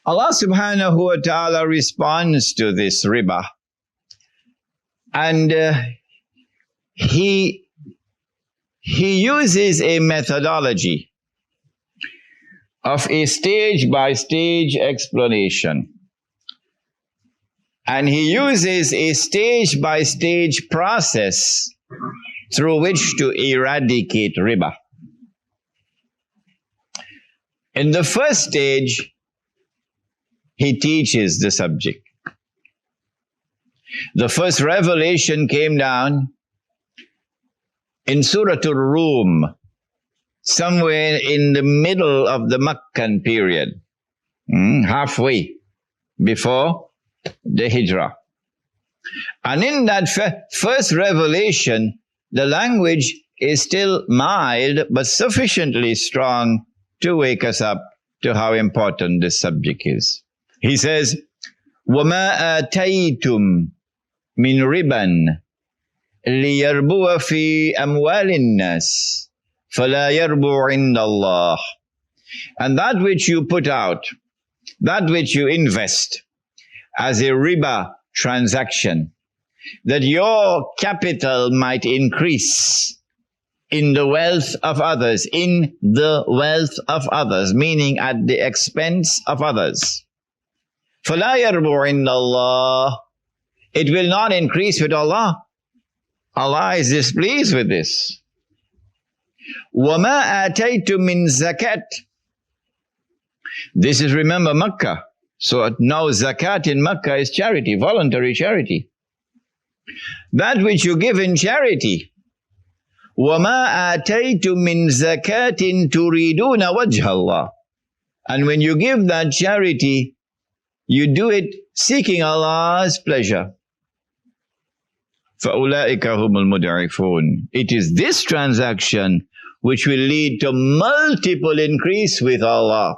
Allah subhanahu wa ta'ala responds to this riba, and he uses a methodology of a stage-by-stage explanation. And he uses a stage-by-stage process through which to eradicate riba. In the first stage, he teaches the subject. The first revelation came down in Surah Rum, somewhere in the middle of the Meccan period, halfway before the Hijrah. And in that first revelation, the language is still mild, but sufficiently strong to wake us up to how important this subject is. He says, وَمَا آتَيْتُمْ مِنْ رِبًا لِيَرْبُوَ فِي أَمْوَالِ النَّاسِ فَلَا يَرْبُو عِنْدَ اللَّهِ. And that which you put out, that which you invest as a riba transaction, that your capital might increase in the wealth of others, meaning at the expense of others. فَلَا يَرْبُو عِنْدَ اللَّهِ. It will not increase with Allah. Allah is displeased with this. وَمَا آتَيْتُم مِّن zakat. This is, remember, Makkah. So now zakat in Makkah is charity, voluntary charity. That which you give in charity. وَمَا آتَيْتُم مِّن زَكَاةٍ تُرِيدُونَ وَجْهَ اللَّهِ. And when you give that charity, you do it seeking Allah's pleasure. فَأُولَٰئِكَ هُمُ الْمُضْعِفُونَ. It is this transaction which will lead to multiple increase with Allah.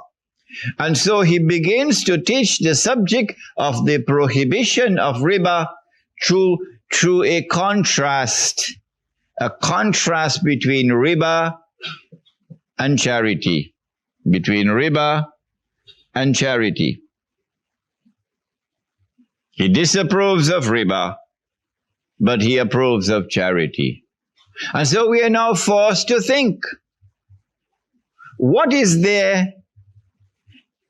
And so he begins to teach the subject of the prohibition of riba through a contrast between riba and charity. Between riba and charity. He disapproves of riba, but he approves of charity. And so we are now forced to think, what is there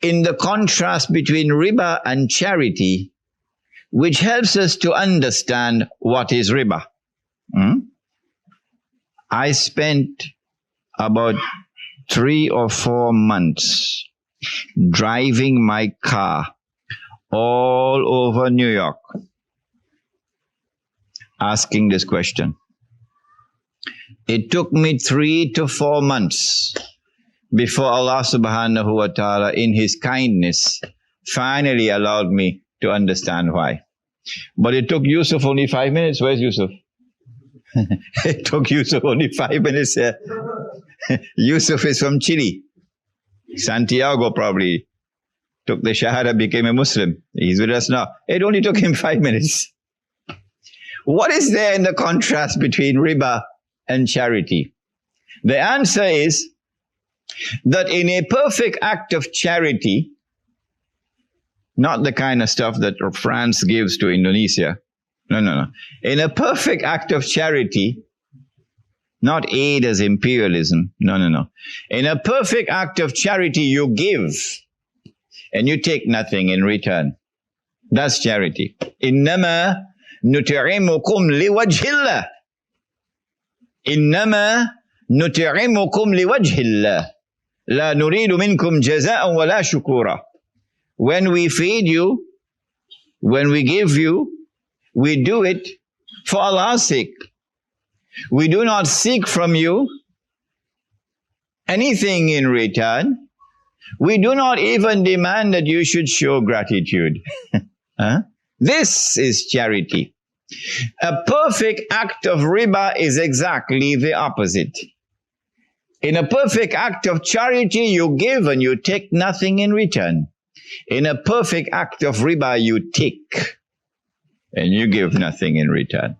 in the contrast between riba and charity which helps us to understand what is riba? I spent about 3 or 4 months driving my car all over New York, asking this question. It took me 3 to 4 months before Allah subhanahu wa ta'ala, in His kindness, finally allowed me to understand why. But it took Yusuf only 5 minutes. Where's Yusuf? It took Yusuf only 5 minutes. Yusuf is from Chile. Santiago probably took the Shahada, became a Muslim. He's with us now. It only took him 5 minutes. What is there in the contrast between riba and charity? The answer is that in a perfect act of charity, not the kind of stuff that France gives to Indonesia. No. In a perfect act of charity, not aid as imperialism. No. In a perfect act of charity, you give and you take nothing in return. That's charity. إِنَّمَا نُطْعِمُكُمْ لِوَجْهِ اللَّهِ. إِنَّمَا نُطْعِمُكُمْ لِوَجْهِ اللَّهِ. لَا نُرِيدُ مِنْكُمْ جَزَاءً وَلَا شُكُورًا. When we feed you, when we give you, we do it for Allah's sake. We do not seek from you anything in return. We do not even demand that you should show gratitude. This is charity. A perfect act of riba is exactly the opposite. In a perfect act of charity, you give and you take nothing in return. In a perfect act of riba, you take and you give nothing in return.